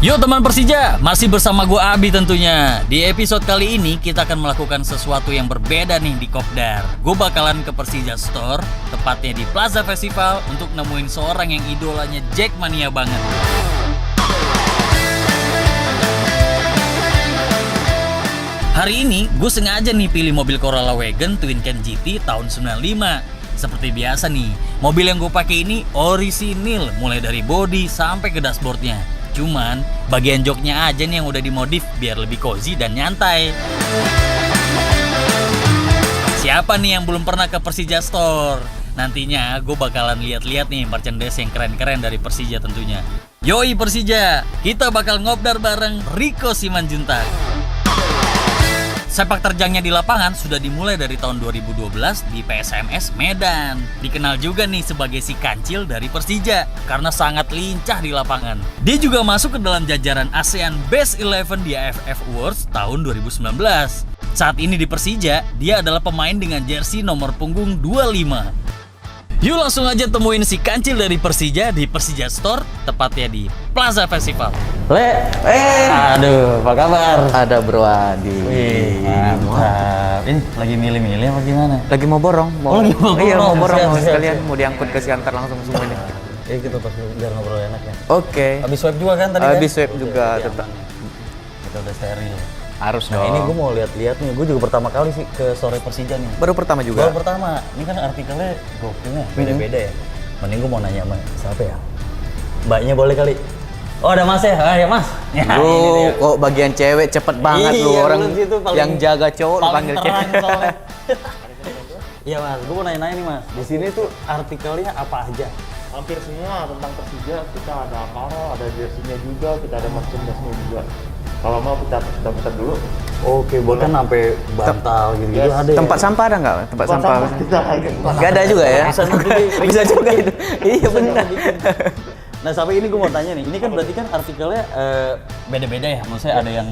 Yo teman Persija, masih bersama gue Abi tentunya. Di episode kali ini kita akan melakukan sesuatu yang berbeda nih di Kopdar. Gue bakalan ke Persija Store, tepatnya di Plaza Festival, untuk nemuin seorang yang idolanya Jackmania banget. Hari ini gue sengaja nih pilih mobil Corolla Wagon Twin Can GT tahun 95. Seperti biasa nih, mobil yang gue pakai ini orisinil, mulai dari bodi sampai ke dashboardnya. Cuman bagian joknya aja nih yang udah dimodif biar lebih cozy dan nyantai. Siapa nih yang belum pernah ke Persija Store? Nantinya gue bakalan lihat-lihat nih merchandise yang keren-keren dari Persija tentunya. Yoi Persija, kita bakal ngobdar bareng Rico Simanjuntak. Sepak terjangnya di lapangan sudah dimulai dari tahun 2012 di PSMS Medan. Dikenal juga nih sebagai si kancil dari Persija karena sangat lincah di lapangan. Dia juga masuk ke dalam jajaran ASEAN Best 11 di AFF Awards tahun 2019. Saat ini di Persija, dia adalah pemain dengan jersey nomor punggung 25. Yuk langsung aja temuin si kancil dari Persija di Persija Store, tepatnya di Plaza Festival. Aduh, apa kabar? Ada Bro Adi. Wih, mantap. Ini lagi milih-milih apa gimana? Lagi mau borong. lagi mau borong. Iya, mau borong. Siap, Mau siap, sekalian siap. mau diangkut ke Siantar langsung semua ini. Kita pas biar ngobrol enak ya. Oke. Habis swipe juga kan tadi kan? Habis swipe juga tetap. Kita udah steril. Harus Nah dong. ini gue mau lihat-lihat nih, gue juga pertama kali sih ke sore Persija nih. Baru pertama juga. Baru pertama, ini kan artikelnya gokilnya beda-beda ya. Mending gue mau nanya sama siapa ya? Mbaknya boleh kali? Oh ada mas ya? Ah ya mas. Ya, ini Bro, dia. kok bagian cewek cepet banget Iya, lu orang lu situ paling- yang jaga cowok lu Paling panggil terang cewek. soalnya. Iya mas, gue mau nanya-nanya nih mas. Di sini tuh artikelnya apa aja? Hampir semua tentang Persija, kita ada apparel, ada jersey-nya juga, kita ada merchandise-nya juga. Kalau mau kita putar dulu. Oke, bahkan sampai bantal gitu-gitu Yes. ada ya? Tempat sampah ada nggak? Tempat sampah. kita Gak ada juga ya? Bisa juga. Bisa juga itu. Iya benar. Nah sampai ini gue mau tanya nih, ini kan berarti kan artikelnya beda-beda ya? Maksudnya ada yang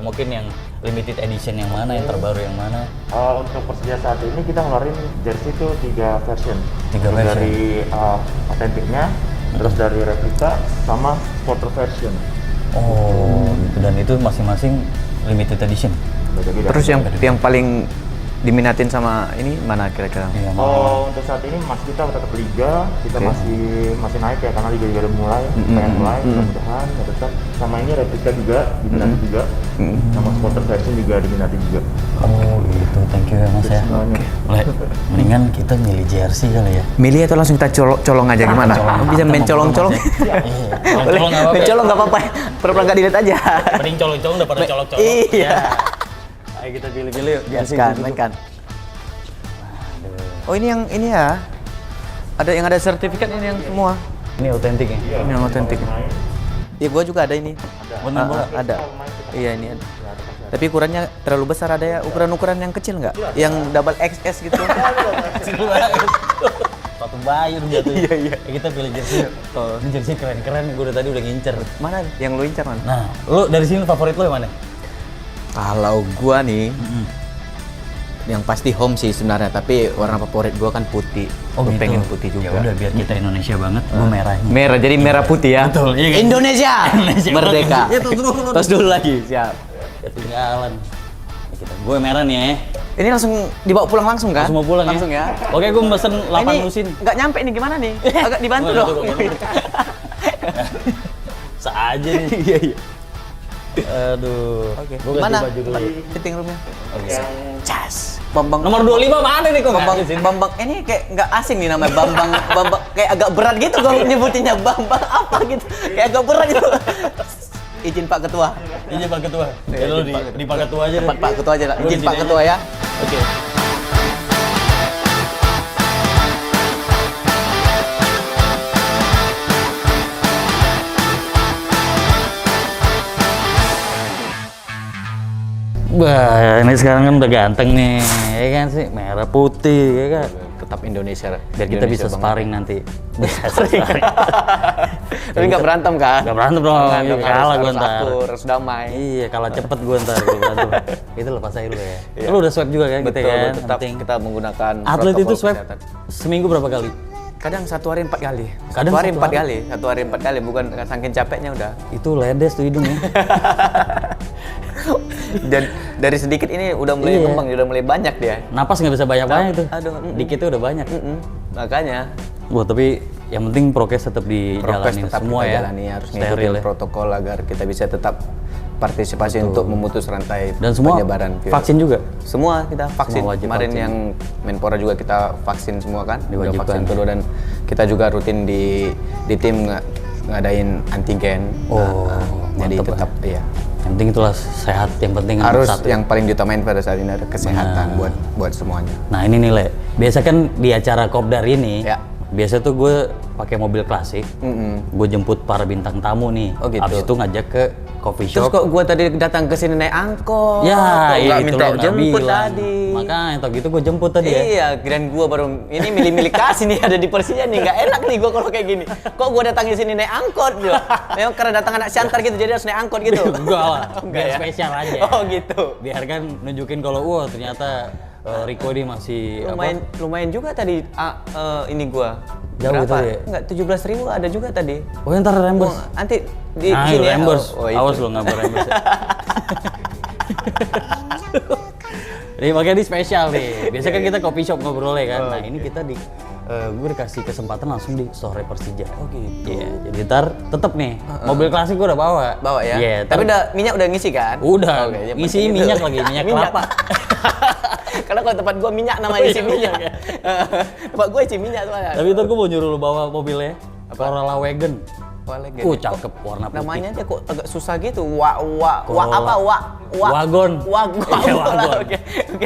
mungkin yang limited edition yang mana, yang terbaru yang mana? Untuk Persija saat ini kita ngeluarin jersey itu 3 version. Tiga version. Dari otentiknya, terus dari replika, sama supporter version. Oh, gitu. Dan itu masing-masing limited edition? Beda-beda. Terus yang paling diminatin sama ini mana kira-kira? Iya, Untuk saat ini masih kita tetap liga, kita Oke. masih naik ya karena liga juga udah mulai, pengen mulai, mudah-mudahan ya tetap. Sama ini replika juga diminati juga, sama supporter version juga diminati juga. Oh gitu, thank you ya mas ya. Semuanya. Le, mendingan kita milih jersey kali ya? Milih atau langsung kita colong aja gimana? Bisa main colong-colong? Iya, Boleh, colong nggak apa-apa. main colong nggak apa-apa. Pura-pura nggak dilihat aja. Mending colong-colong daripada colok-colok. Iya. Ayo kita pilih-pilih yuk. jersey Mainkan, gitu. mainkan. Oh ini ya. Ada yang ada sertifikat ini yang semua. Ini otentik ya? Ini yang otentik. Iya, gua juga ada ini. Bener bola? Ada. Iya ini ada. Tapi ukurannya terlalu besar, ada ya ukuran-ukuran yang kecil nggak? Yang double XS gitu. Sepatu bayur jatuh. Iya. Kita pilih jersey yuk. Ini jersey keren-keren, gue dari tadi udah ngincer. Mana yang lu incar mana? Nah, lu dari sini favorit lu yang mana? Kalau gua nih, yang pasti home sih sebenarnya, tapi warna favorit gua kan putih. Gua pengen putih juga. Ya udah biar kita Indonesia banget, gue merahnya. Merah, jadi merah putih ya. Betul, iya kan? Indonesia, Indonesia merdeka. banget. Iya, terus. Terus dulu lagi, siap. Ketinggalan. Gue merah nih ya. Ini langsung dibawa pulang langsung kan? Langsung mau pulang langsung ya. ya. Oke, gue mesen 8 Ini lusin. nggak nyampe nih, gimana nih? Agak dibantu Waduh, dong. waduh. Seaja nih. Iya, iya. Aduh. Oke. Gua ganti Mana? baju dulu ya. Fitting roomnya. Oke. Cas. Bambang. Nomor 25 mana nih kok? Bambang. Ini kayak nggak asing nih namanya Bambang. Bambang kayak agak berat gitu kalau nyebutinnya Bambang apa gitu. Kayak agak berat gitu. Izin Pak Ketua. Iya Pak Ketua. Ya lu di Pak Ketua aja deh. Tempat Pak Ketua aja lah. Lu di Izin sini Pak aja. Ketua ya. Oke. Wah, ini sekarang kan udah ganteng nih, ya kan sih, merah putih, ya kan. Tetap Indonesia. Biar kita bisa sparring nanti. Bisa sparring. Tapi nggak berantem kan? Nggak berantem dong, Berantem, kalah gue harus ntar. akur, harus damai. Iya, kalah cepet gue ntar kalau berantem. Itu lepas aja dulu ya. Lu udah swab juga kan kita Betul, kan? tetap Penting. kita menggunakan Atlet itu protokol swab kesehatan. seminggu berapa kali? Kadang satu hari 4 kali. Kadang Satu hari 4 kali. Bukan saking capeknya udah. Itu ledes tuh hidungnya. Dan dari sedikit ini udah mulai kembang, udah mulai banyak dia. Napas nggak bisa banyak-banyak tuh. Aduh, Dikitnya udah banyak. Makanya Wah, tapi yang penting prokes tetap dijalanin tetap semua kita ya. jalani, harus Steril ngikutin ya. protokol agar kita bisa tetap partisipasi untuk memutus rantai Dan semua penyebaran virus. vaksin juga. Semua kita vaksin. Semua wajib Kemarin vaksin. yang Menpora juga kita vaksin semua kan. Udah Diwajibkan. vaksin kedua dan kita juga rutin di tim ngadain antigen. Jadi mantep tetap iya. Yang penting itulah sehat, yang penting Harus satu. yang paling diutamain pada saat ini adalah kesehatan buat semuanya. Nah ini nih Le, biasa kan di acara Kopdar ini, Ya. biasa tuh gue pakai mobil klasik, gue jemput para bintang tamu nih, Oh, gitu. abis itu ngajak ke coffee Terus shop. kok gua tadi datang ke sini naik angkot? Ya, kok nggak itu minta lo nggak jemput bilang. tadi. Makanya tau gitu gue jemput tadi ya. Iya, kirain gua baru ini milih-milih kasih nih ada di Persija nih, nggak enak nih gua kalau kayak gini. Kok gua datang ke sini naik angkot juga? Memang karena datang anak Siantar gitu jadi harus naik angkot gitu. Enggak lah, Enggak biar ya? spesial aja. Oh gitu. Biar kan nunjukin kalau wah ternyata Rico ini masih Lumayan juga tadi ini gua. Jauh Berapa? tadi ya? Enggak, 17.000 ada juga tadi. Oh ntar reimburse. Oh, nanti di Nah, sini ya. reimburse. Oh, itu. Awas lo nggak reimburse. Nih makanya ini spesial nih. Biasa kan kita coffee shop ngobrolnya kan. Nah ini kita gue dikasih kesempatan langsung di sore Persija. Oh gitu. Iya, jadi ntar tetep nih mobil klasik gue udah bawa. Bawa ya? Iya. Tapi minyak udah ngisi kan? Udah. Oke, yang Ngisi penting minyak itu. lagi, minyak kelapa. Karena kalau tempat gua minyak nama isi minyak. Tempat gua isi minyak soalnya. Tapi ntar gue mau nyuruh lu bawa mobilnya. Corolla Wagon. Wagon. Cakep warna putih. Namanya aja kok agak susah gitu. Wagon. Wagon. Iya, wagon. Oke.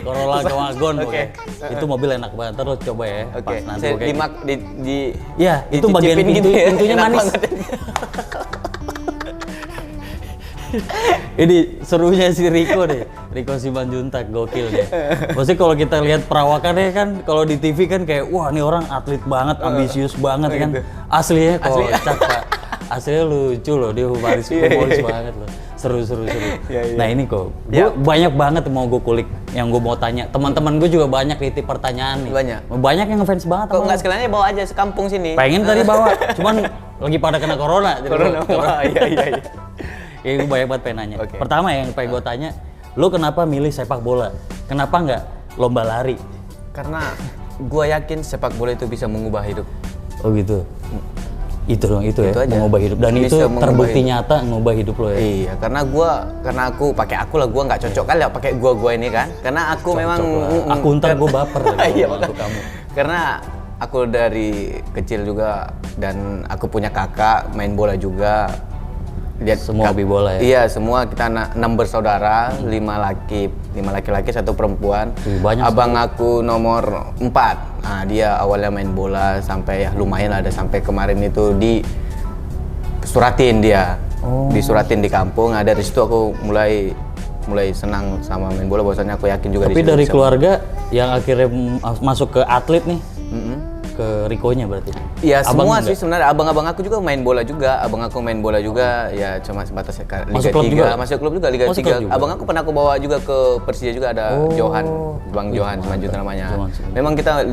Corolla ke wagon. Oke. Itu mobil enak banget. Ntar lo coba ya. Oke. Pas nanti Saya gue kayak Iya, itu dicicipin bagian gitu ya. pintunya Enak manis. banget. Ini serunya si Rico deh, Rico Simanjuntak gokil deh. Maksudnya kalau kita lihat perawakannya kan, kalau di TV kan kayak wah ini orang atlet banget, ambisius banget kan. Aslinya kocak Pak, aslinya lucu loh, dia humoris banget loh. Seru. Nah ini kok, gue banyak banget mau gue kulik, yang gue mau tanya. Teman-teman gue juga banyak nitip pertanyaan nih. Banyak yang ngefans banget. Kok nggak sekalian bawa aja ke kampung sini? Pengen tadi bawa, cuman lagi pada kena corona. Iya. Ya gue banyak banget pengen nanya. Oke. Pertama yang pengen gue tanya, lu kenapa milih sepak bola? Kenapa nggak lomba lari? Karena gue yakin sepak bola itu bisa mengubah hidup. Oh gitu. Itu dong, itu ya, aja. mengubah hidup. Dan Bisa itu mengubah terbukti hidup. nyata mengubah hidup lo ya. Iya, karena aku pakai aku lah, gua nggak cocok kali ya pakai gua ini kan. Karena aku memang Aku ntar gue baper lagi Iya, sama makanya. kamu. Karena aku dari kecil juga dan aku punya kakak main bola juga. Semua hobi bola ya? Iya, semua kita 6 bersaudara, 5 laki-laki, 1 perempuan. Banyak Abang aku nomor 4. Nah, dia awalnya main bola sampai ya lumayan lah, ada sampai kemarin itu disuratin dia. Disuratin di kampung. Nah, dari situ aku mulai senang sama main bola, bahwasanya aku yakin juga Tapi di situ dari bisa- keluarga yang akhirnya masuk ke atlet nih, ke Rico-nya berarti? Iya, semua enggak? sih sebenarnya. Abang-abang aku juga main bola juga. Abang aku main bola juga, ya cuma sebatas Liga Masuk klub 3. juga? Masuk klub juga, Liga Masuk 3. klub juga? Abang aku pernah aku bawa juga ke Persija juga, ada Johan, Bang Johan Simanjuntak namanya. Memang kita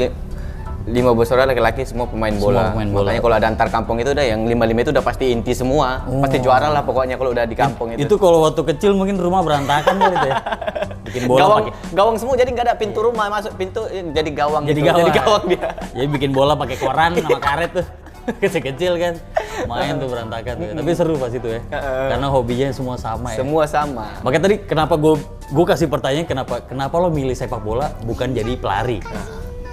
5 bersaudara laki-laki semua pemain bola. pemain bola. Makanya kalau ada antar kampung itu udah yang 5-5 itu udah pasti inti semua. Pasti juara lah pokoknya kalau udah di kampung itu. Itu kalau waktu kecil mungkin rumah berantakan kan itu ya? Bikin bola pakai gawang semua, jadi nggak ada pintu rumah, masuk pintu jadi gawang jadi gitu. gawang. Jadi gawang dia. Jadi bikin bola pakai koran sama karet tuh. Kecil-kecil kan. Main tuh berantakan tuh. Tapi seru pas itu ya. Karena hobinya semua sama ya. Semua sama. Makanya tadi kenapa gue kasih pertanyaan kenapa lo milih sepak bola bukan jadi pelari?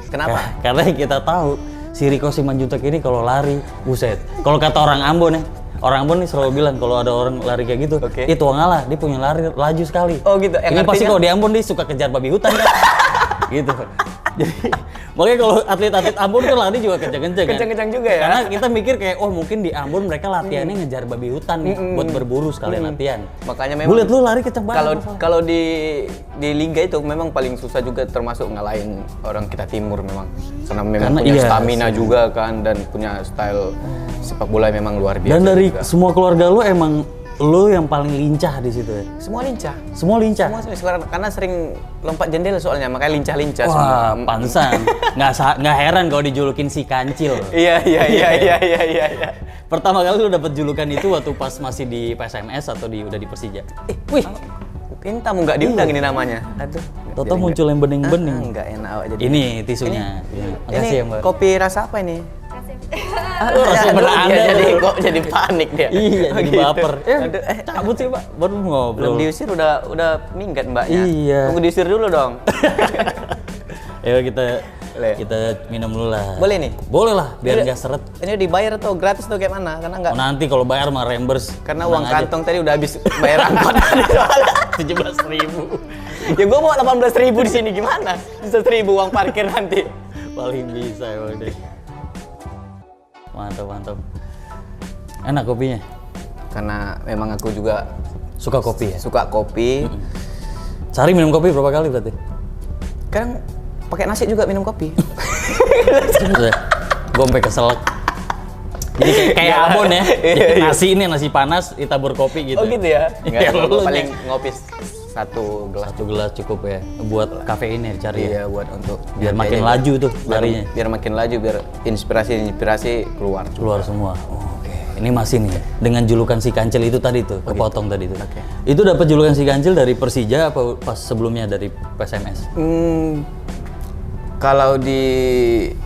Kenapa? Karena yang kita tahu si Rico Simanjuntak ini kalau lari, buset. Kalau kata orang Ambon ya, orang Ambon nih selalu bilang kalau ada orang lari kayak gitu, itu ngalah, dia punya lari laju sekali. Oh gitu. Ini pasti kalau di Ambon dia suka kejar babi hutan kan? Gitu. Jadi makanya kalau atlet-atlet Ambon kan lari juga kenceng-kenceng kan? Kenceng-kenceng juga ya? Karena kita mikir kayak, oh mungkin di Ambon mereka latihannya ngejar babi hutan nih, buat berburu sekalian latihan. Makanya memang Gue liat lu lari kenceng banget. kalau di liga itu memang paling susah juga, termasuk ngalahin orang kita timur memang. Karena memang punya stamina juga kan, dan punya style sepak bola memang luar biasa. Dan dari juga. semua keluarga lu emang lu yang paling lincah di situ ya? Semua lincah. Semua lincah? Semua karena sering lompat jendela soalnya, makanya lincah-lincah semua. Wah, pantesan. Nggak heran kalau dijulukin si kancil. Iya. Pertama kali lu dapet julukan itu waktu pas masih di PSMS atau udah di Persija? Wih, Pintamu nggak diundang ini namanya. Aduh. Toto muncul yang bening-bening. Enggak enak awak jadi. Ini tisunya. Makasih Ini ya, Mbak. kopi rasa apa ini? Rasa Aduh, beranda dia tuh. kok jadi panik dia. Iya, jadi Gitu. baper. Aduh, Cabut sih, Pak. Baru ngobrol. belum diusir udah minggat mbaknya. Iya. Tunggu diusir dulu dong. Ayo kita Boleh. kita minum dulu lah. Boleh nih? Boleh lah, biar Ini- nggak seret. Ini dibayar atau gratis atau kayak mana? Karena enggak. Oh, nanti kalau bayar mah reimburse. Karena Tenang uang aja. kantong tadi udah habis bayar angkot tadi soalnya. 17.000. Ya gua mau 18.000 di sini gimana? 1.000 uang parkir nanti. Paling bisa ya deh. Mantap. Enak kopinya. Karena memang aku juga Suka kopi ya? suka kopi. Sehari minum kopi berapa kali berarti? Kadang pakai nasi juga minum kopi. Gue sampai keselak. Jadi kayak abon ya. Nasi ini nasi panas ditabur kopi gitu. Oh gitu ya? Iya, Enggak, lu paling ngopi satu gelas. Satu gelas cukup ya. Buat kafein ya dicari ya. Iya, buat untuk Biar nanti makin aja. laju tuh larinya. Biar makin laju, biar inspirasi keluar. Keluar semua. Oh, oke. Ini masih nih dengan julukan si Kancil itu tadi tuh, kepotong tadi tuh. Oke. Itu dapat julukan si Kancil dari Persija apa pas sebelumnya dari PSMS? Kalau di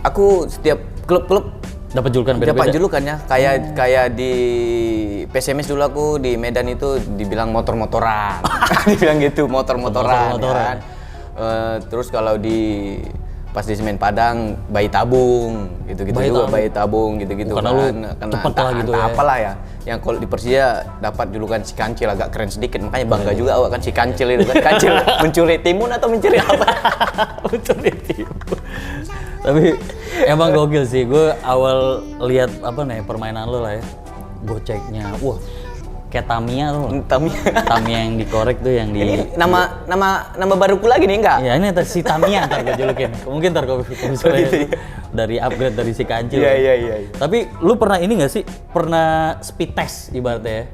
aku setiap klub-klub Dapat julukan dapat beda-beda. julukannya. Kayak di PSMS dulu aku di Medan itu dibilang motor-motoran. Dibilang gitu, motor-motoran. Motor-motoran. Kan. Terus kalau di pas di Semen Padang bayi tabung gitu-gitu Bayi juga tabung. bayi tabung gitu-gitu Karena lu cepet lah gitu ya. apalah ya yang kalau di Persija dapat julukan si Kancil agak keren sedikit, makanya bangga juga awak kan si Kancil itu kan. Kancil mencuri timun atau mencuri apa? Mencuri timun. Tapi emang gokil sih, gue awal lihat apa nih permainan lo lah ya, goceknya, wah kayak Tamiya tuh. Tamiya yang dikorek tuh yang di. Ini nama baruku lagi nih enggak? Ya ini si Tamiya ntar gue julukin. Mungkin ntar gue gitu ya. dari upgrade dari si Kancil. Iya. Tapi lu pernah ini nggak sih? Pernah speed test ibaratnya ya?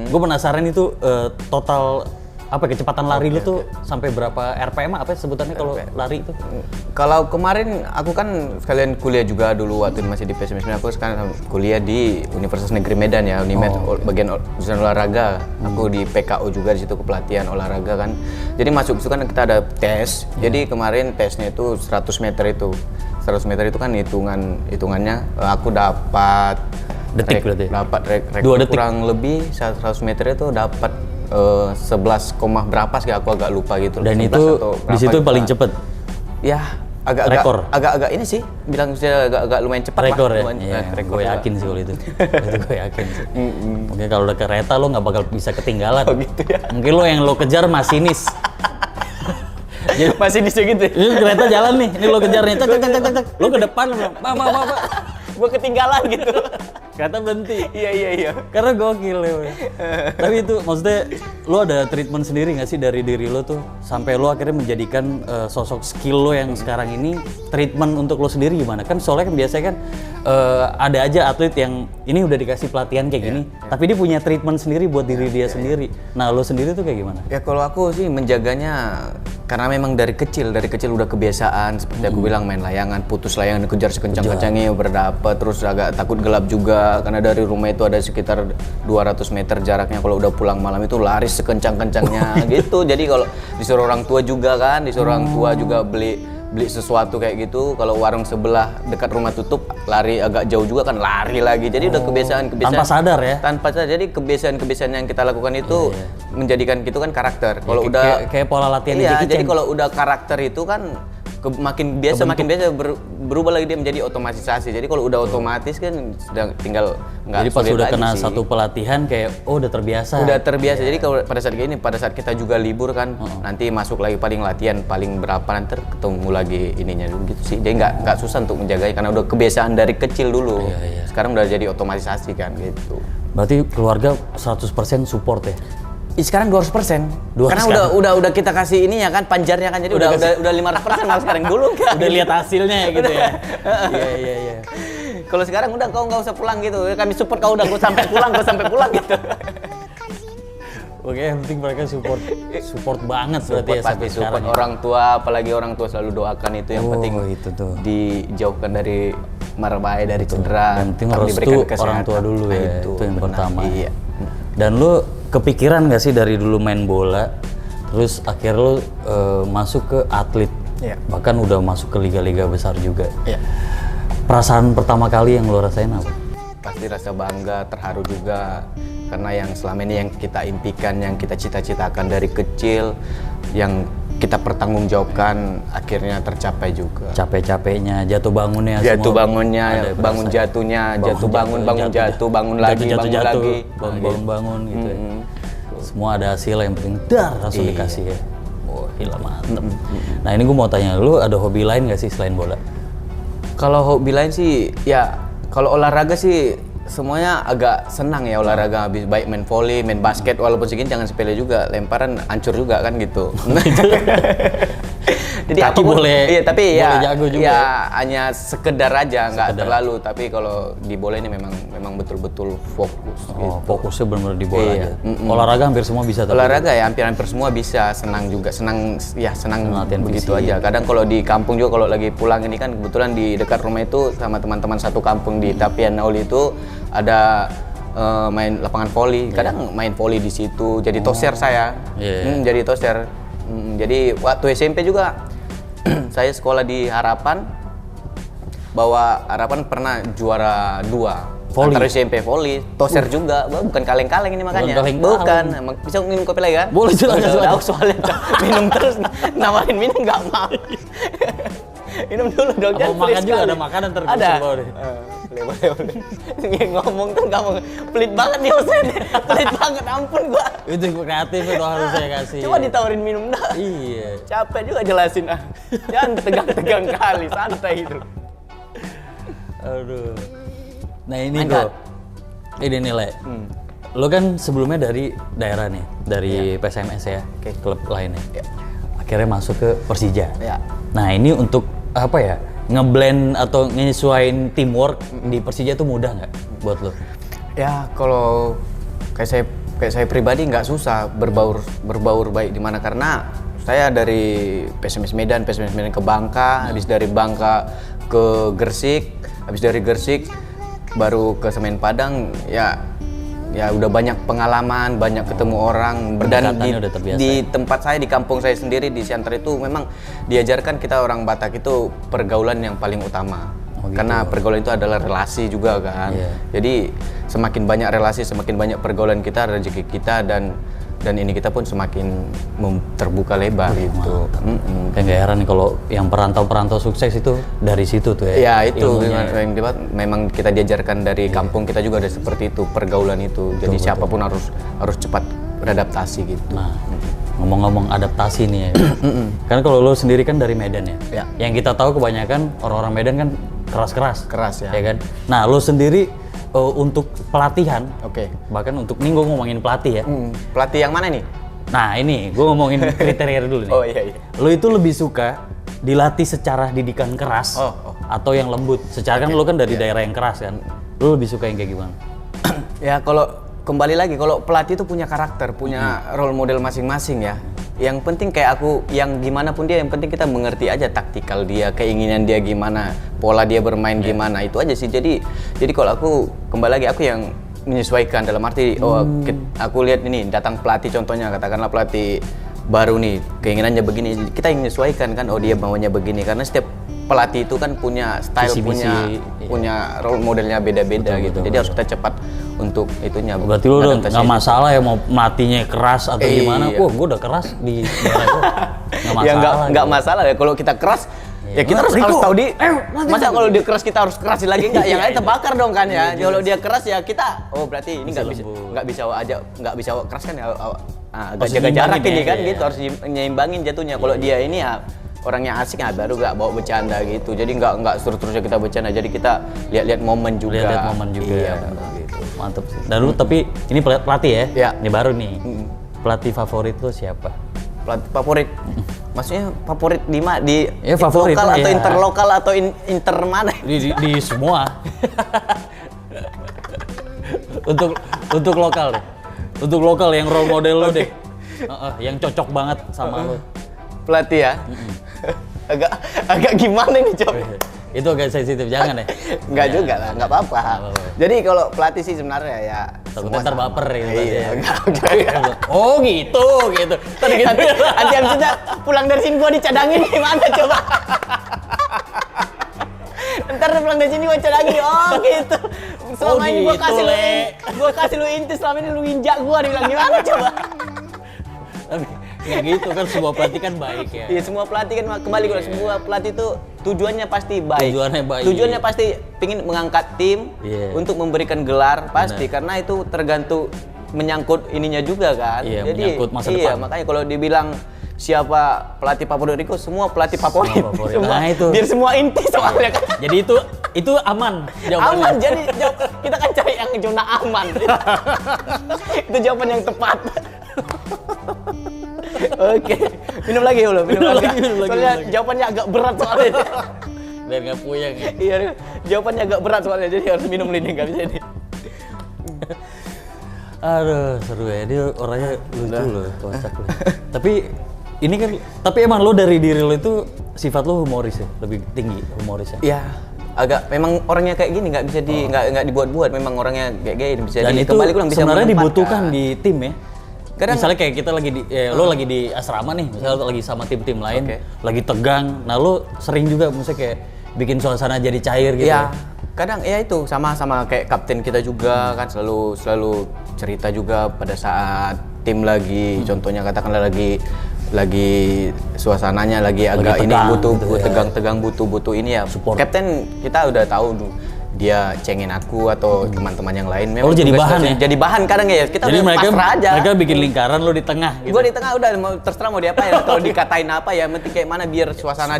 Gue penasaran itu total apa kecepatan lari lu tuh sampai berapa RPM apa sebutannya kalau lari itu? Kalau kemarin aku kan sekalian kuliah juga dulu waktu masih di PSMS, aku sekarang kuliah di Universitas Negeri Medan ya, Unimed bagian jurusan olahraga. Aku di PKO juga di situ kepelatihan olahraga kan. Jadi masuk itu kan kita ada tes. Jadi kemarin tesnya itu 100 meter itu. 100 meter itu kan hitungannya aku dapat Detik berarti? Dapat rekor 2 detik. kurang lebih 100 meter itu dapat 11, berapa sih aku agak lupa gitu. Dan 11 itu atau di berapa situ gitu. paling cepet. Ya, Rekor. agak ini sih bilang saya agak lumayan cepat Rekor lah. ya? Lumayan, Iya, rekor gue juga. yakin sih kalau itu. Itu gue yakin sih. Mungkin kalau udah kereta lo nggak bakal bisa ketinggalan. Oh gitu ya. Mungkin lo yang lo kejar masinis. Jadi Masih di situ gitu. ini kereta jalan nih, ini lo kejar nih, cek. Lo ke depan lo bilang, Pak. Gua ketinggalan gitu. Kereta berhenti. Iya. Karena gokil ya. Tapi itu maksudnya lo ada treatment sendiri nggak sih dari diri lo tuh sampai lo akhirnya menjadikan sosok skill lo yang sekarang ini treatment untuk lo sendiri gimana? Kan soalnya kan biasanya kan ada aja atlet yang ini udah dikasih pelatihan kayak gini, tapi dia punya treatment sendiri buat diri dia sendiri. Nah lo sendiri tuh kayak gimana? Ya kalau aku sih menjaganya karena memang dari kecil udah kebiasaan seperti aku bilang main layangan, putus layangan dikejar sekencang-kencangnya berdapat, terus agak takut gelap juga karena dari rumah itu ada sekitar 200 meter jaraknya, kalau udah pulang malam itu lari sekencang-kencangnya gitu. Jadi kalau disuruh orang tua juga kan, disuruh orang tua juga beli sesuatu kayak gitu, kalau warung sebelah dekat rumah tutup lari agak jauh juga kan lari lagi. Jadi udah kebiasaan Tanpa sadar ya? tanpa sadar. Jadi kebiasaan yang kita lakukan itu menjadikan gitu kan karakter. Kalau udah kayak pola latihan iya, Jackie jadi Chan. kalau udah karakter itu kan makin biasa berubah lagi dia menjadi otomatisasi. Jadi kalau udah otomatis kan sedang tinggal nggak Jadi pas sulit udah lagi kena sih. satu pelatihan kayak udah terbiasa. Udah terbiasa. Jadi kalau pada saat kita juga libur kan nanti masuk lagi paling latihan paling berapa nanti ketemu lagi ininya dulu gitu sih. Jadi nggak susah untuk menjaganya karena udah kebiasaan dari kecil dulu. Iya. Sekarang udah jadi otomatisasi kan gitu. Berarti keluarga 100% support ya? Sekarang 200%. Karena udah kita kasih ininya kan panjarnya kan, jadi udah 500% malah sekarang dulu kan. Udah lihat hasilnya ya gitu ya. Iya. Kalau sekarang udah kau nggak usah pulang gitu. Kami support kau udah kau sampai pulang gitu. Oke, yang penting mereka support banget berarti ya sampai support sekarang. Ya? orang tua, apalagi orang tua selalu doakan itu yang penting itu tuh. dijauhkan dari mara bahaya, dari cedera. Yang penting tetap diberikan restu kesehatan. orang tua dulu Nah, ya, itu yang benar. pertama. Iya. Dan lu kepikiran gak sih dari dulu main bola, terus akhirnya lu masuk ke atlet, Iya. bahkan udah masuk ke liga-liga besar juga. Iya. Perasaan pertama kali yang lu rasain apa? Pasti rasa bangga, terharu juga karena yang selama ini yang kita impikan, yang kita cita-citakan dari kecil, yang kita pertanggungjawabkan akhirnya tercapai juga. Capek-capeknya, jatuh bangunnya, Jatuh semua bangunnya, ada bangun berasa. jatuhnya, jatuh bangun lagi, bangun lagi. bangun gitu ya. Semua ada hasil, yang penting dar langsung Iya. dikasih ya. Wah, gila mantep. Nah ini gue mau tanya, lu ada hobi lain gak sih selain bola? Kalau hobi lain sih, ya kalau olahraga sih semuanya agak senang ya olahraga, habis baik main volley, main basket, walaupun segini jangan sepele juga, lemparan hancur juga kan gitu. Jadi Kaki apapun- boleh- iya, tapi boleh ya, jago juga. ya hanya sekedar aja, nggak Sekedar. terlalu. Tapi kalau di bola ini memang betul-betul fokus. Oh, fokusnya benar-benar di bola Iya. aja. Olahraga hampir semua bisa tapi. Olahraga ya hampir semua bisa, senang juga, senang latihan begitu fisik. aja. Kadang kalau di kampung juga, kalau lagi pulang ini kan kebetulan di dekat rumah itu sama teman-teman satu kampung di Tapian Nauli itu ada main lapangan voli. Kadang main voli di situ, jadi toser saya. Iya. Jadi toser. Jadi waktu SMP juga saya sekolah di Harapan, bahwa Harapan pernah juara 2 Voli. antar SMP voli, toser juga. Wah, bukan kaleng-kaleng ini makanya. kaleng-kaleng. Bukan. Emang bisa minum kopi lagi kan? Boleh, silakan, Udah, silakan. udah, soalnya minum terus, nawarin minum nggak mau. Minum dulu dong. Apa jangan makan pelit juga sekali. ada makanan ntar Ada. di bawah deh. Boleh. Dia ngomong tuh nggak mau. Pelit banget nih Husen. Pelit banget, ampun gua. Itu kreatif itu harus saya kasih. Coba ditawarin minum dah. Iya. Capek juga jelasin ah. Jangan tegang-tegang kali, santai gitu. Aduh. Nah ini Mantap. bro, ini nilai. Lo kan sebelumnya dari daerah nih, dari PSMS ya, Oke. klub lainnya. Ya. Akhirnya masuk ke Persija. Ya. Nah ini untuk apa ya, ngeblend atau nyesuaiin teamwork di Persija tuh mudah nggak buat lo? Ya kalau kayak saya pribadi nggak susah berbaur baik di mana, karena saya dari PSMS Medan ke Bangka, habis dari Bangka ke Gresik, habis dari Gresik baru ke Semen Padang. Ya udah banyak pengalaman, banyak ketemu orang, dan Pendekatannya udah terbiasa di ya? tempat saya di kampung saya sendiri di Siantar itu memang diajarkan kita orang Batak itu pergaulan yang paling utama. Oh, gitu. Karena pergaulan itu adalah relasi juga kan. Iya. Jadi semakin banyak relasi, semakin banyak pergaulan kita, rezeki kita, dan ini kita pun semakin terbuka lebar gitu. Kayak nggak heran nih kalau yang perantau-perantau sukses itu dari situ tuh ya. Ya itu ilmunya. memang kita diajarkan dari kampung kita juga ada seperti itu pergaulan itu. Jadi siapapun harus cepat beradaptasi gitu. Nah, ngomong-ngomong adaptasi nih ya. Kan kalau lo sendiri kan dari Medan ya. Ya. Yang kita tahu kebanyakan orang-orang Medan kan keras-keras. Keras ya. Ya kan? Nah, lo sendiri untuk pelatihan, Oke. bahkan untuk nih gue ngomongin pelatih ya. Pelatih yang mana nih? Nah, ini gue ngomongin kriteria dulu nih. Oh iya. Lo itu lebih suka dilatih secara didikan keras Oh. atau yang lembut? Secara kan lo kan dari daerah yang keras kan. Lo lebih suka yang kayak gimana? Ya kalau kembali lagi, kalau pelatih itu punya karakter, punya role model masing-masing ya. Yang penting kayak aku, yang gimana pun dia, yang penting kita mengerti aja taktikal dia, keinginan dia gimana, pola dia bermain gimana, itu aja sih. Jadi kalau aku kembali lagi, aku yang menyesuaikan dalam arti, aku lihat ini datang pelatih contohnya, katakanlah pelatih baru nih, keinginannya begini, kita yang menyesuaikan kan, dia maunya begini, karena setiap pelatih itu kan punya style, Visi-misi, punya role modelnya beda-beda gitu. Jadi harus kita cepat untuk itunya. Berarti lo udah adaptasi nggak itu. masalah ya mau melatihnya keras atau gimana? Iya. Wah, gue udah keras di daerah gue. Nggak masalah. Ya nggak gitu. masalah ya, kalau kita keras Iya. ya kita harus Riko, tahu di nanti masa kalau dia keras kita harus kerasin lagi nggak, yang lain Iya, terbakar dong kan ya. Iya, Kalau dia keras ya kita, berarti ini Bisa nggak bisa keras kan ya, agak Harus jaga jarak nyimbangin ini ya, kan iya. gitu, harus nyimbangin jatuhnya. Kalau dia ini ya orangnya asik, baru nggak bawa bercanda gitu. Jadi nggak terus-terusnya kita bercanda. Jadi kita lihat-lihat momen juga. Lihat momen juga. Iya, benar gitu. Mantep sih. Dan lu tapi ini pelatih ya? Iya. Ini baru nih. Pelatih favorit lu siapa? Pelatih favorit, maksudnya favorit di Ya, favorit, lokal atau iya. interlokal atau inter mana? Di semua. untuk lokal deh. Untuk lokal yang role model lo deh. Yang cocok banget sama lo. Pelatih ya. agak gimana nih Cok? Itu agak sensitif, jangan ya? Enggak juga lah, enggak apa-apa. Jadi kalau pelatih sih sebenarnya ya Takutnya ntar baper gitu. Iya, Oh gitu. Tadi gitu. Nanti habis itu pulang dari sini gua dicadangin gimana coba? Ntar pulang dari sini gua cadangin, oh gitu. Selama ini gua gitu, kasih lu inti, selama ini lu injak gua, dibilang gimana coba? Tapi nggak gitu kan, semua pelatih kan baik ya. Iya, semua pelatih kan kembali kalau semua pelatih itu tujuannya pasti baik. Tujuannya pasti pingin mengangkat tim untuk memberikan gelar pasti karena itu tergantung menyangkut ininya juga kan. Iya, jadi menyangkut masa depan. makanya kalau dibilang siapa pelatih favorit Rico, semua pelatih favorit. Semua, Nah, itu. biar semua inti soalnya kan. Jadi itu aman jawabannya. Aman, jadi kita kan cari yang zona aman. Itu jawaban yang tepat. Oke, minum lagi. Soalnya jawabannya agak berat soalnya. Biar nggak puyeng ya. Iya, jawabannya agak berat soalnya, jadi harus minum ini, nggak bisa ini. Aduh, seru ya. Dia orangnya lucu loh, kocak loh. Tapi emang lo dari diri lo itu sifat lo humoris ya, lebih tinggi humorisnya. Iya, agak memang orangnya kayak gini, nggak bisa nggak dibuat-buat, memang orangnya kayak gini bisa. Dan itu sebenarnya dibutuhkan di tim ya. Kadang, misalnya kayak kita lagi lo lagi di asrama nih, misalnya lagi sama tim-tim lain, lagi tegang, nah lo sering juga misalnya kayak bikin suasana jadi cair gitu. Iya, kadang ya itu sama kayak kapten kita juga kan selalu cerita juga pada saat tim lagi, contohnya katakanlah lagi suasananya lagi agak tegang, ini butuh gitu ya. tegang butuh ini ya. Support. Kapten kita udah tahu dia cengin aku atau teman-teman yang lain. Memang jadi bahan ya? Jadi bahan kadang ya, kita Jadi udah pasrah aja. mereka bikin lingkaran, lo di tengah gitu. Gue di tengah udah terserah mau diapain, atau dikatain apa ya, penting kayak mana biar suasana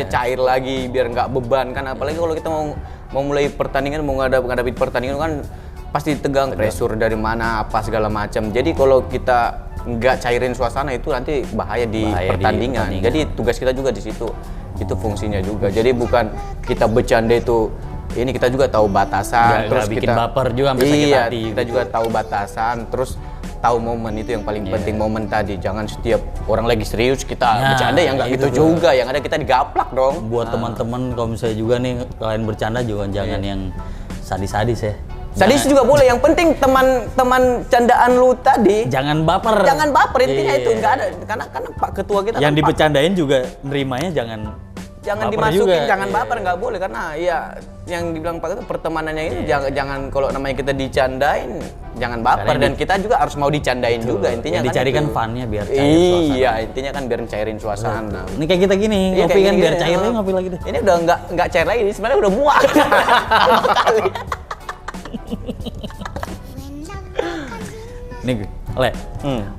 cair lagi, biar nggak beban kan. Apalagi kalau kita mau mulai pertandingan, mau ngadapin pertandingan kan pasti tegang, pressure dari mana apa segala macam. Jadi kalau kita nggak cairin suasana itu nanti bahaya di pertandingan. Jadi tugas kita juga di situ. Itu fungsinya juga. Jadi bukan kita bercanda itu, ini kita juga tahu batasan, terus bikin kita baper juga sampai sakit hati. Kita juga tahu batasan, terus tahu momen itu yang paling penting, momen tadi. Jangan setiap orang lagi serius kita bercanda, ya nggak gitu juga. Yang ada kita digaplak dong. Buat teman-teman kalau misalnya juga nih kalian bercanda juga jangan yang sadis-sadis ya. Sadis juga boleh, yang penting teman candaan lu tadi jangan baper. Jangan baper, intinya itu nggak ada, karena Pak Ketua kita yang kan dibecandain juga nerimanya jangan dimasukin juga. Jangan baper, nggak boleh, karena ya yang dibilang Pak Ketua pertemanannya ini jangan kalau namanya kita dicandain jangan baper, dan kita juga harus mau dicandain juga, intinya yang kan dicarikan itu. funnya biar cair suasana. Iya, intinya kan biar cairin suasana. Ini kayak kita gini, ngopi kan biar cair lagi, ngopi lagi deh. Ini udah nggak cair lagi, ini sebenarnya udah muak. Kali. Nih, Le,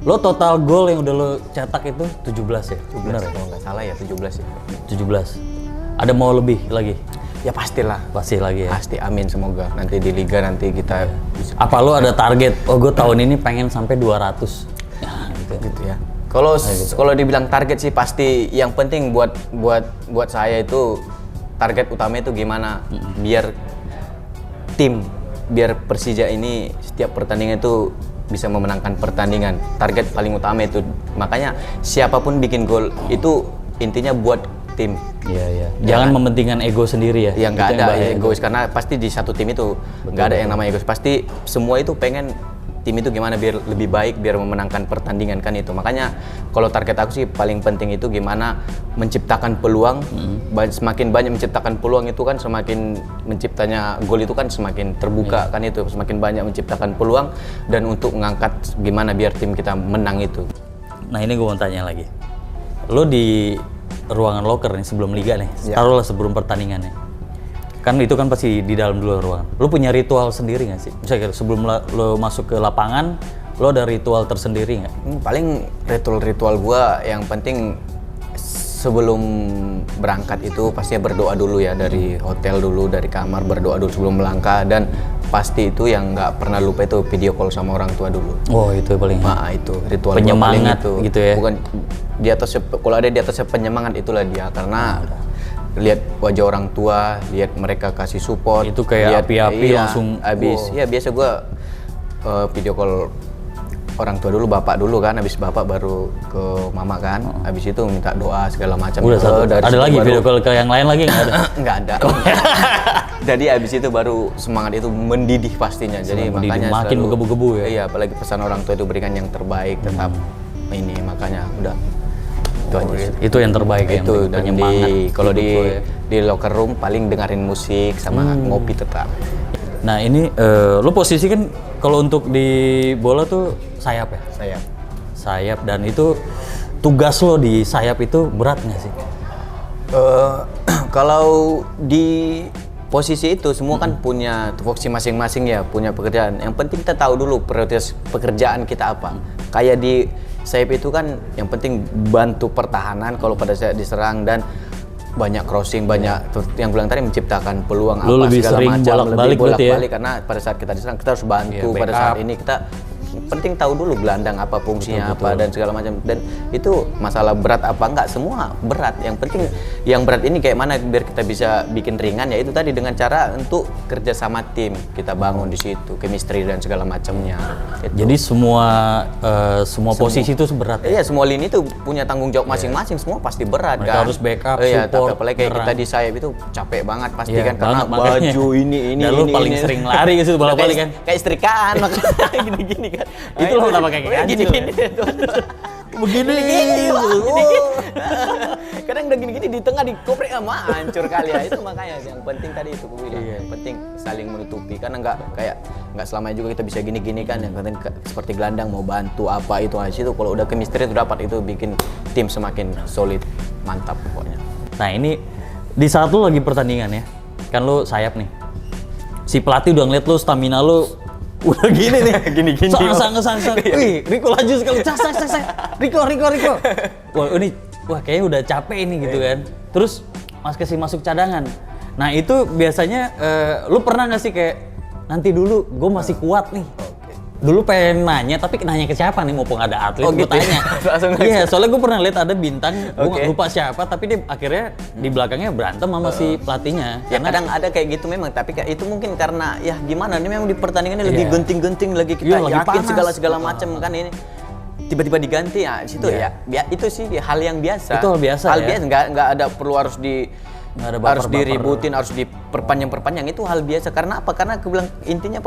lo total gol yang udah lo cetak itu 17 ya? 17 Bener ya? kalau nggak salah ya, 17 ya. 17. Ada mau lebih lagi? Ya pastilah. Pasti lagi ya? Pasti, amin, semoga. Nanti di Liga nanti kita bisa. Apa lo ada target? Oh, gue tahun ini pengen sampai 200. Nah, Gitu ya. Kalau dibilang target sih pasti yang penting buat saya itu target utama itu gimana biar Persija ini setiap pertandingan itu bisa memenangkan pertandingan. Target paling utama itu. Makanya siapapun bikin gol itu intinya buat tim. Iya. Jangan mementingkan ego sendiri ya. Yang nggak ada egois, karena pasti di satu tim itu nggak ada yang namanya egois. Pasti semua itu pengen tim itu gimana biar lebih baik, biar memenangkan pertandingan kan itu. Makanya kalau target aku sih paling penting itu gimana menciptakan peluang. Semakin banyak menciptakan peluang itu kan semakin menciptanya gol itu kan semakin terbuka kan itu. Semakin banyak menciptakan peluang dan untuk mengangkat gimana biar tim kita menang itu. Nah ini gue mau tanya lagi. Lo di ruangan locker nih sebelum liga nih, taruhlah sebelum pertandingan nih. Kan itu kan pasti di dalam dulu ruangan. Lo punya ritual sendiri nggak sih? Misalnya sebelum lo masuk ke lapangan, lo ada ritual tersendiri nggak? Paling ritual gua yang penting sebelum berangkat itu pasti berdoa dulu ya, dari hotel dulu, dari kamar berdoa dulu sebelum melangkah, dan pasti itu yang nggak pernah lupa itu video call sama orang tua dulu. Oh itu paling. Itu ritual penyemangat itu gitu ya. Bukan di atas, kalau ada di atas penyemangat itulah dia, karena lihat wajah orang tua, lihat mereka kasih support. Itu kayak api-api langsung habis. Ya biasa gua video call orang tua dulu, bapak dulu kan, habis bapak baru ke mama kan, habis itu minta doa segala macam. Udah satu. Dari Ada situ lagi baru- video call ke yang lain lagi nggak ada? nggak ada. Jadi habis itu baru semangat itu mendidih pastinya. Jadi Mendidih, makanya makin selalu- menggebu-gebu ya? Iya, apalagi pesan orang tua itu berikan yang terbaik, tetap ini makanya udah itu aja sih. Itu yang terbaik ya, Itu yang dan penyemangat kalau hidup lo ya. di locker room paling dengerin musik sama ngopi tetap. Nah ini lu posisi kan kalau untuk di bola tuh sayap ya? Saya Sayap, dan itu tugas lo di sayap itu berat nggak sih? kalau di posisi itu semua kan punya tupoksi masing-masing ya, punya pekerjaan. Yang penting kita tahu dulu prioritas pekerjaan kita apa. Kayak di sayap itu kan yang penting bantu pertahanan kalau pada saat diserang dan banyak crossing, banyak yang bilang tadi menciptakan peluang Lu apa lebih segala sering macam, bolak-balik lebih berarti ya? bolak-balik karena pada saat kita diserang kita harus bantu. Iya, Pada saat backup. ini kita penting tahu dulu gelandang apa fungsinya apa dan segala macam, dan itu masalah berat apa enggak semua berat. Yang penting yang berat ini kayak mana biar kita bisa bikin ringan, ya itu tadi dengan cara untuk kerja sama tim kita bangun di situ chemistry dan segala macamnya. Itu. Jadi semua posisi itu berat ya? Iya, semua lini itu punya tanggung jawab masing-masing, semua pasti berat. Mereka kan. harus backup, Iya, support, tapi apalagi kayak kita nyerang. di sayap itu capek banget pasti Iya, kan karena banget, makanya. baju ini Dan lu paling sering lari ke situ bolak-balik kan? Kayak istrikaan makanya gini-gini kan. Itu lo kenapa kayak kancil gini-gini. Begini. Kadang udah gini-gini di tengah dikoprek sama hancur kali ya. Itu makanya yang penting tadi itu gue bilang. Iya. Yang penting saling menutupi karena nggak selamanya juga kita bisa gini-gini kan. Yang penting seperti gelandang mau bantu apa itu aja itu kalau udah chemistry itu dapat itu bikin tim semakin solid, mantap pokoknya. Nah ini di saat lu lagi pertandingan ya, kan lu sayap nih. Si pelatih udah ngeliat lu, stamina lu udah gini nih. Gini-gini. Sang. Wih, Riko laju sekali. Cas. Riko. Wah kayaknya udah capek ini gitu kan. Terus kasih masuk cadangan. Nah itu biasanya lu pernah nggak sih kayak nanti dulu gue masih kuat nih. Dulu pengen nanya, tapi nanya ke siapa nih, mumpung ada atlet, Oh, gue gitu ya? tanya. Langsung Iya, soalnya gue pernah lihat ada bintang, gue Oke. lupa siapa, tapi dia akhirnya di belakangnya berantem sama si pelatihnya. Ya Karena kadang ada kayak gitu memang, tapi itu mungkin karena ya gimana, ini memang di pertandingan ini lagi Iya. genting-genting, lagi kita Iya, lagi yakin panas. segala macam kan ini. Tiba-tiba diganti ya, di situ Iya. ya itu sih hal yang biasa. Itu hal biasa ya? biasa, nggak ada perlu harus Nggak ada harus baper-baper. diributin, harus diperpanjang, itu hal biasa. Karena apa? Karena aku bilang intinya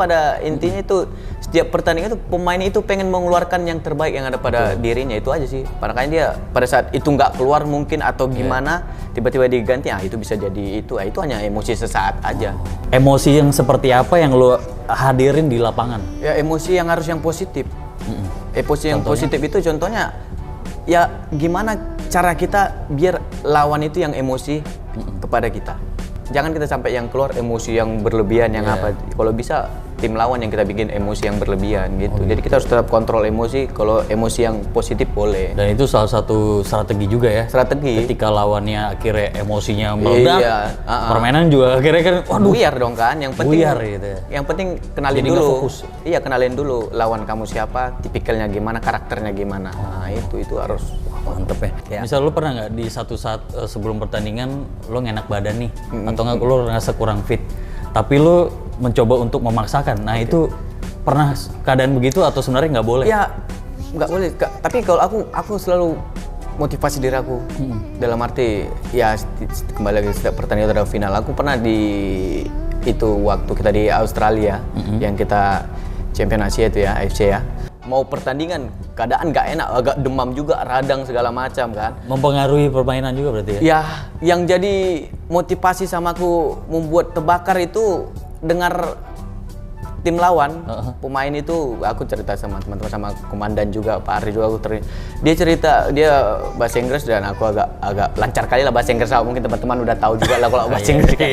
itu setiap pertandingan itu pemain itu pengen mengeluarkan yang terbaik yang ada pada dirinya, itu aja sih. Makanya dia pada saat itu nggak keluar mungkin atau gimana tiba-tiba diganti, itu bisa jadi itu hanya emosi sesaat aja. emosi yang seperti apa yang lo hadirin di lapangan? Ya emosi yang harus yang positif. Emosi yang positif itu contohnya ya gimana cara kita biar lawan itu yang emosi kepada kita. Jangan kita sampai yang keluar emosi yang berlebihan yang apa. Kalau bisa tim lawan yang kita bikin emosi yang berlebihan gitu. Jadi kita harus tetap kontrol emosi. Kalau emosi yang positif boleh. Dan itu salah satu strategi juga ya. Strategi. Ketika lawannya akhirnya emosinya meledak, Iya, permainan juga akhirnya kan, waduh, Buyar dong kan. Yang penting buyar gitu ya. Yang penting kenalin Jadi nggak dulu. fokus. Iya, kenalin dulu lawan kamu siapa, tipikalnya gimana, karakternya gimana. Nah, itu harus Mantep ya. Ya. Misal lu pernah nggak di satu saat sebelum pertandingan lu nggak enak badan nih, atau nggak lu ngerasa kurang fit, tapi lu mencoba untuk memaksakan. Nah itu pernah keadaan begitu atau sebenarnya nggak boleh? Ya, nggak boleh. Tapi kalau aku selalu motivasi diri aku. Dalam arti, ya kembali lagi setiap pertandingan atau final. Aku pernah itu waktu kita di Australia, yang kita Champion Asia itu ya, AFC ya. Mau pertandingan, keadaan nggak enak, agak demam juga, radang segala macam kan. Mempengaruhi permainan juga berarti ya? Ya, yang jadi motivasi sama aku membuat terbakar itu dengar tim lawan, pemain itu aku cerita sama teman-teman, sama komandan juga, Pak Ari juga dia cerita, dia bahasa Inggris dan aku agak lancar kali lah bahasa Inggris, mungkin teman-teman udah tahu juga lah kalau bahasa Inggris kan.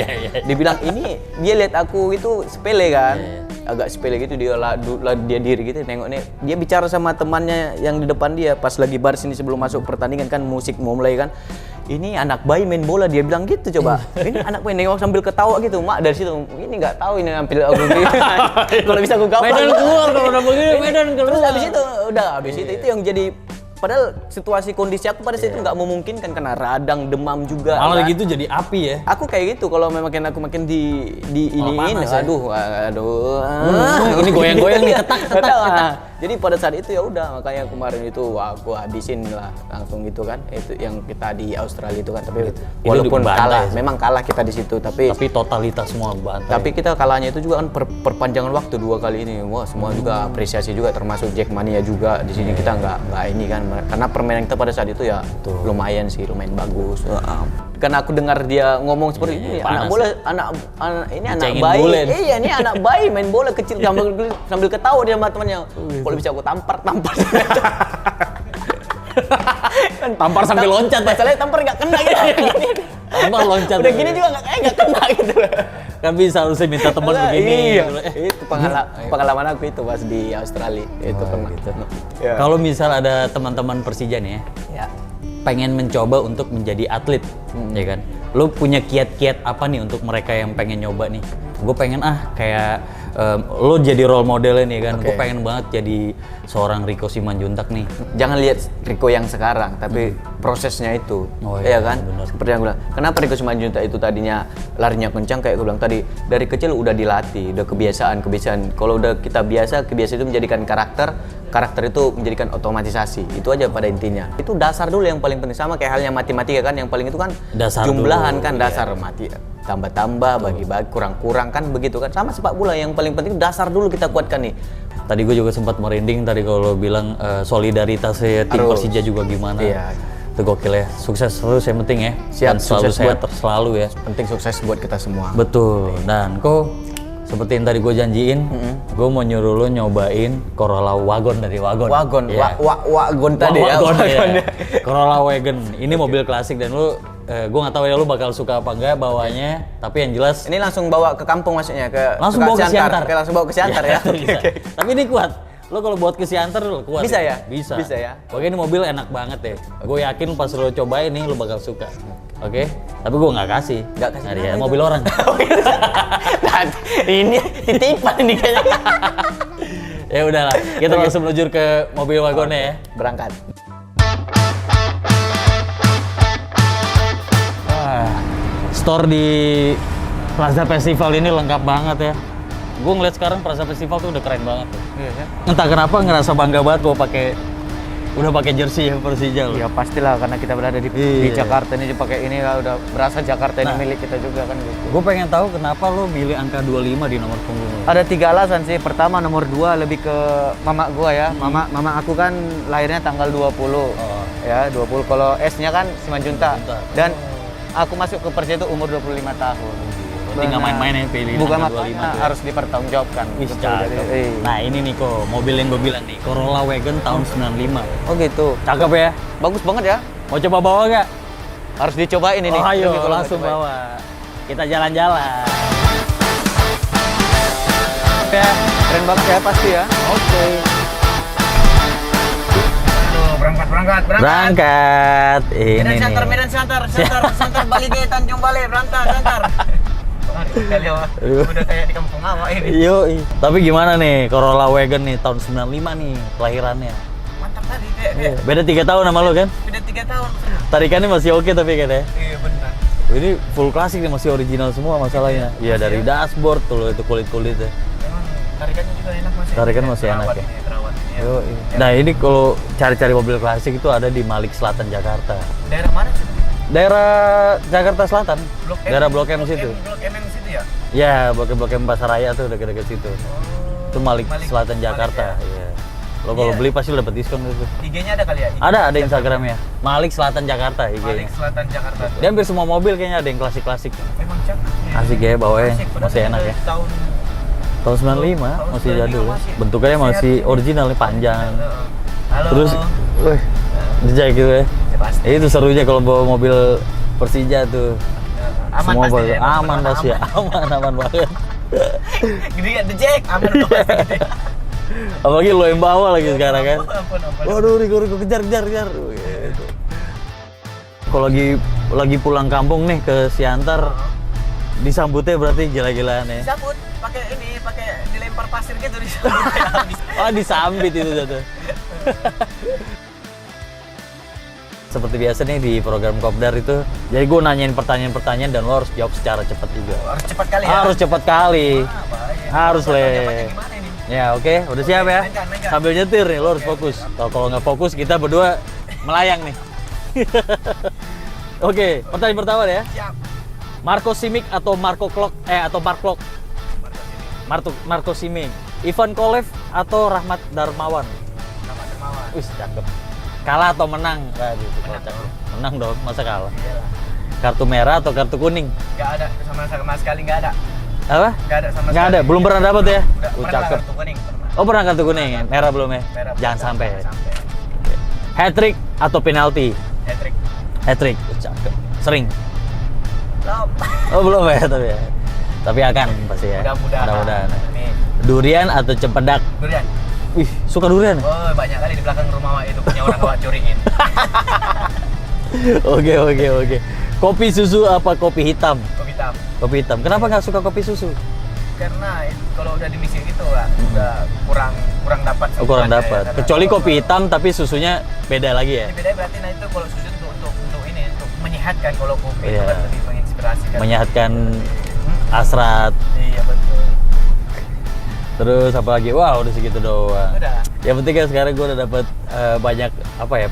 Dia bilang ini dia lihat aku itu sepele kan. Agak sepele gitu, dia diri gitu nengok nih, dia bicara sama temannya yang di depan dia pas lagi baris ini sebelum masuk pertandingan kan, musik mau mulai kan, ini anak bayi main bola, dia bilang gitu. Coba ini anak bayi nengok sambil ketawa gitu, mak dari situ ini nggak tahu ini hampir aku gitu. Kalau bisa aku gampang Medan keluar kalau udah begini, Medan keluar. terus habis itu yang jadi, padahal situasi kondisi aku pada saat itu nggak memungkinkan karena radang, demam juga. Malah kan. gitu jadi api ya? Aku kayak gitu kalau aku makin di iniin, panas ya? aduh. Ini goyang-goyang nih, ketak. Jadi pada saat itu ya udah, makanya kemarin itu wah aku habisin lah langsung gitu kan. Itu yang kita di Australia itu kan, tapi walaupun dibantai kalah, sih. memang kalah kita di situ, tapi totalitas semua bantai. tapi kita kalahnya itu juga kan perpanjangan waktu 2 kali ini. Wah, semua juga apresiasi juga, termasuk Jackmania juga di sini. Kita nggak ini kan, karena permainan kita pada saat itu ya lumayan sih, lumayan bagus. Karena aku dengar dia ngomong seperti ini, anak bola, anak ini anak Dicengin bayi. bule. Iya, ini anak bayi main bola kecil sambil ketawa dia sama temannya. Kalau bisa aku tampar. Tampar sampai loncat ya. Masalahnya tampar nggak kena gitu. Tampar loncat. Udah gini juga nggak kena gitu. Kan bisa harusnya minta teman begini. Iya. Itu pengalaman aku itu pas di Australia. Itu pernah. Gitu. Ya. Kalau misal ada teman-teman Persija nih ya, Ya. pengen mencoba untuk menjadi atlet, ya kan? Lo punya kiat-kiat apa nih untuk mereka yang pengen nyoba nih? Gue pengen kayak lo jadi role modelnya nih kan? Gue pengen banget jadi seorang Rico Simanjuntak nih. Jangan lihat Rico yang sekarang, tapi prosesnya itu, Oh iya, kan? benar. Seperti yang gue bilang, kenapa Rico Simanjuntak itu tadinya larinya kencang kayak gue bilang tadi, dari kecil udah dilatih, udah kebiasaan. Kalau udah kita biasa, kebiasaan itu menjadikan karakter itu menjadikan otomatisasi. Itu aja pada intinya. Itu dasar dulu yang paling penting, sama kayak halnya matematika kan, yang paling itu kan Dasar jumlahan dulu, kan, dasar mati tambah-tambah, bagi-bagi, kurang-kurang kan begitu kan. Sama sepak bola yang paling penting dasar dulu kita kuatkan nih. Tadi gue juga sempat merinding tadi kalau bilang solidaritasnya tim Harus. Persija juga gimana. Iya. Itu gokil ya. Sukses terus yang penting ya. Siap, Dan selalu sukses sehat buat- selalu ya. Penting sukses buat kita semua. Betul. Dan kok seperti yang tadi gue janjiin, gue mau nyuruh lo nyobain Corolla Wagon dari Wagon. Wagon, Iya. wagon tadi ya. Wagon, Wagon. ya. Corolla Wagon. Ini mobil klasik dan lo, gue nggak tahu ya lo bakal suka apa enggak bawanya. Tapi yang jelas Ini langsung bawa ke kampung maksudnya, langsung bawa ke Siantar. Oke, langsung bawa ke Siantar ya. Bisa. Tapi ini kuat. Lo kalau buat ke Siantar lo kuat. Bisa ya? Bisa. Bisa ya? Oke, ini mobil enak banget ya. Gue yakin pas lo cobain nih lo bakal suka. Oke? Tapi gue nggak kasih. Nggak kasih Nah, kenapa dia itu? mobil orang. Dan ini titipan ini kayaknya. Ya udahlah, kita langsung meluncur ke mobil wagonnya ya. Berangkat. Store di Plaza Festival ini lengkap banget ya. Gue ngeliat sekarang Plaza Festival tuh udah keren banget. Iya kan? Entah kenapa ngerasa bangga banget gue udah pakai jersey ya Persija loh. Ya pastilah, karena kita berada di Iya. Jakarta ini dipakai ini lah, udah berasa Jakarta ini milik kita juga kan gitu. Gue pengen tahu kenapa lo milih angka 25 di nomor punggung lo. Ada 3 alasan sih. Pertama, nomor 2 lebih ke mama gua ya. Mama aku kan lahirnya tanggal 20. Ya, 20. Kalau S-nya kan Simanjuntak. Simanjuntak. Dan aku masuk ke Persija itu umur 25 tahun. Berarti nggak main-main ya pilih Bukan angka makanya 25 tuh ya? harus dipertanggungjawabkan. Wih, Betul, cakep. jadi, Nah ini nih kok, mobil yang gue bilang nih, Corolla Wagon tahun 95. Oh gitu. Cakep ya? Bagus banget ya. Mau coba bawa nggak? Harus dicobain ini. Oh ayo, Ini kalau langsung nggak cobain. bawa. Kita jalan-jalan. Ya, keren banget ya pasti ya. Oke. Berangkat. Ini nih. Medan Center, Bali Gaya, Tanjung Balai, berangkat. Udah kayak di kampung awak ini. Yoi. Tapi gimana nih Corolla Wagon nih tahun 95 nih kelahirannya. Mantap tadi, kayak Beda 3 tahun sama lo kan? beda 3 tahun. Tarikannya masih oke tapi kan ya. Iya benar. Ini full klasik nih, masih original semua masalahnya. Iya dari dashboard tuh loh, itu kulit-kulitnya. Emang tarikannya juga enak masih. Tarikan masih enak ya. Terawat ini ya. Yoi. Nah ini kalau cari-cari mobil klasik itu ada di Malik Selatan Jakarta. Daerah mana sih? Daerah Jakarta Selatan. Blok M. Daerah Blok M situ. Blok M yang situ ya? Ya, Blok M Pasaraya tuh dekat-dekat situ. Itu Malik Selatan Malik Jakarta. Iya. Lo kalau Iya. beli pasti lo dapat diskon itu. IG-nya ada kali ya? Ada Instagramnya. Malik Selatan Jakarta IG-nya. Selatan Jakarta. Dia hampir semua mobil kayaknya ada yang klasik-klasik. Memang cakep. Asik ya bawahnya, masih enak ya. Tahun Tahun 95 masih jadul ya. Bentuknya masih original nih, panjang. Halo. Terus, wih, jejak gitu ya. pasti. Itu serunya kalau bawa mobil Persija tuh. Aman Semua pasti bagus. ya, Aman pasti ya. Aman banget. Gede ya, The Jack, aman tuh pasti gitu ya. Apalagi lo yang bawa lagi sekarang kan. Ampun. Waduh, Riko kejar. Gitu. Kalau lagi pulang kampung nih ke Siantar, disambutnya berarti gila-gilaan ya. Disambut pakai dilempar pasir gitu disambut ya. Oh, disambit itu tuh. Seperti biasa nih di program Kopdar itu, jadi gue nanyain pertanyaan-pertanyaan dan lo harus jawab secara cepat juga. Harus cepat kali ya. Harus cepat kali. Bahaya. Harus Tanya-tanya le. gimana ini? Ya oke, udah siap ya. Sambil nyetir nih, lo harus fokus. Kalau nggak fokus kita berdua melayang nih. Oke, pertanyaan pertama ya. Siap. Marco Simic atau Marco Klok atau Mark Klok? Marco Simic. Ivan Kolev atau Rahmat Darmawan? Rahmat Darmawan. Wih, cakep. Kalah atau menang? Waduh, kocak. Menang dong, masa kalah? Iyalah. Kartu merah atau kartu kuning? Nggak ada sama sekali nggak ada. Apa? Nggak ada sama Nggak sekali. ada, belum pernah dapat ya? Udah, pernah Cakep. kartu kuning. Pernah. Oh pernah kartu kuning ya? Merah belum ya? Merah Jangan belum, sampai. jangan sampai. Hat trick atau penalti? Hat-trick. Hat trick, cakep. Sering? Belum. Oh belum ya tapi ya. Tapi akan pasti ya. Mudah-mudahan. Nih, Durian atau cempedak? durian. Wih, suka durian ya? Oh, banyak kali di belakang rumah itu punya orang awak curiin. Oke. Kopi susu apa kopi hitam? Kopi hitam. Kopi hitam. Kenapa nggak suka kopi susu? Karena kalau udah dimixin gitu lah, udah kurang dapat. Oh, kurang semuanya dapat. ya. Karena Kecuali kalau- kopi hitam tapi susunya beda lagi ya. Ini beda berarti nah itu kalau susu untuk ini untuk menyehatkan, kalau kopi itu Iya. kan lebih menginspirasi kan. Menyehatkan hasrat. Iya betul. Terus apa lagi? Wah, udah segitu doang. Udah. Yang penting kan sekarang gue udah dapet banyak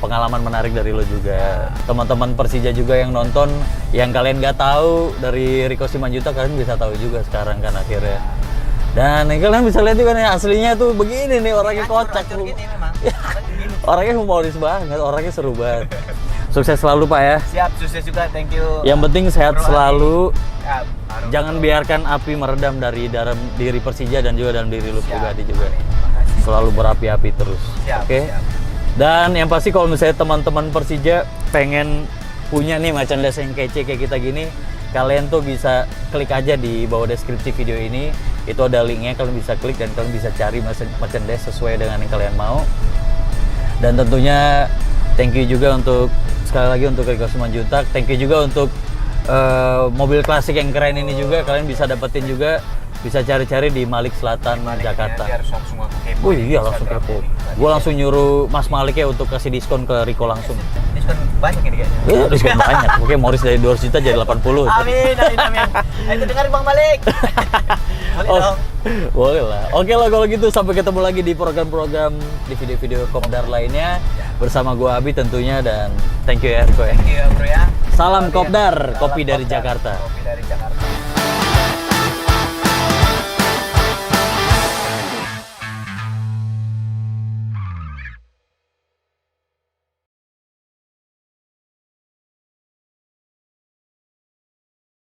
pengalaman menarik dari lo juga. Teman-teman Persija juga yang nonton, yang kalian nggak tahu dari Rico Simanjuntak kalian bisa tahu juga sekarang kan akhirnya. Dan kalian bisa lihat juga nih aslinya tuh begini nih orangnya kocak. Hancur gini memang. Gini. Orangnya humoris banget, orangnya seru banget. Sukses selalu Pak ya. Siap, sukses juga, thank you. Yang penting sehat Bro, selalu. Ya, harus. Jangan biarkan api meredam dari dalam diri Persija dan juga dalam diri lu Siap. pribadi juga. Makasih. Selalu berapi-api terus. Siap, Oke. siap. Dan yang pasti kalau misalnya teman-teman Persija pengen punya nih merchandise yang kece kayak kita gini, kalian tuh bisa klik aja di bawah deskripsi video ini. Itu ada linknya, kalian bisa klik dan kalian bisa cari merchandise sesuai dengan yang kalian mau. Dan tentunya thank you juga untuk sekali lagi untuk Rico Simanjuntak. Thank you juga untuk mobil klasik yang keren ini juga. Kalian bisa dapetin juga, bisa cari-cari di Malik Selatan, Jakarta. Nanti harus langsung aku kepo. Oh iya langsung kepo. Gue langsung nyuruh Mas Malik ya untuk kasih diskon ke Rico langsung. Diskon banyak ini kayaknya. Iya diskon banyak. Oke Morris dari 200 juta jadi 80. Amin. Itu dengar Bang Malik. Boleh Oh, dong. boleh lah. Oke lah kalau gitu sampai ketemu lagi di program-program di video-video Kopdar lainnya bersama gua Abi tentunya dan thank you ya Rico ya. Thank you, Bro ya. Salam Kopdar, Salam kopi dari Kopdar, Jakarta. Kopi dari Jakarta.